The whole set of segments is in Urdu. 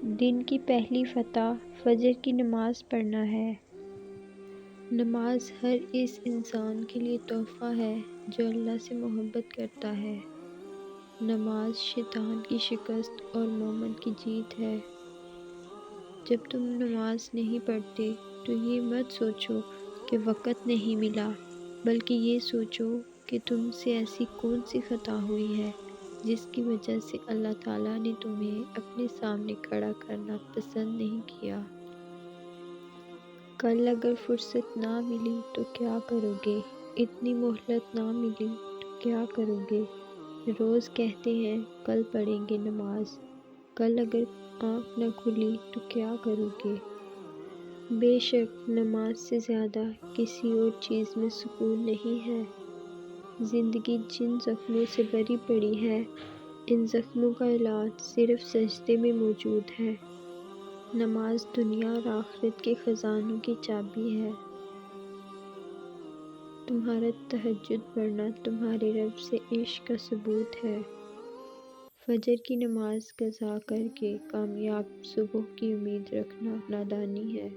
دن کی پہلی فتح فجر کی نماز پڑھنا ہے۔ نماز ہر اس انسان کے لیے تحفہ ہے جو اللہ سے محبت کرتا ہے۔ نماز شیطان کی شکست اور مومن کی جیت ہے۔ جب تم نماز نہیں پڑھتے تو یہ مت سوچو کہ وقت نہیں ملا، بلکہ یہ سوچو کہ تم سے ایسی کون سی خطا ہوئی ہے جس کی وجہ سے اللہ تعالیٰ نے تمہیں اپنے سامنے کھڑا کرنا پسند نہیں کیا۔ کل اگر فرصت نہ ملی تو کیا کرو گے؟ اتنی مہلت نہ ملی تو کیا کرو گے؟ روز کہتے ہیں کل پڑھیں گے نماز، کل اگر آنکھ نہ کھلی تو کیا کرو گے؟ بے شک نماز سے زیادہ کسی اور چیز میں سکون نہیں ہے۔ زندگی جن زخموں سے بھری پڑی ہے، ان زخموں کا علاج صرف سجدے میں موجود ہے۔ نماز دنیا اور آخرت کے خزانوں کی چابی ہے۔ تمہارا تہجد پڑھنا تمہارے رب سے عشق کا ثبوت ہے۔ فجر کی نماز قضا کر کے کامیاب صبح کی امید رکھنا نادانی ہے۔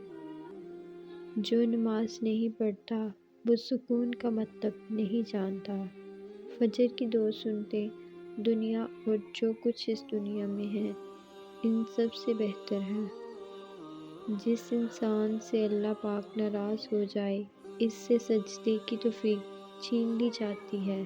جو نماز نہیں پڑھتا وہ سکون کا مطلب نہیں جانتا۔ فجر کی 2 سنتیں دنیا اور جو کچھ اس دنیا میں ہے ان سب سے بہتر ہے۔ جس انسان سے اللہ پاک ناراض ہو جائے اس سے سجدے کی توفیق چھین لی جاتی ہے۔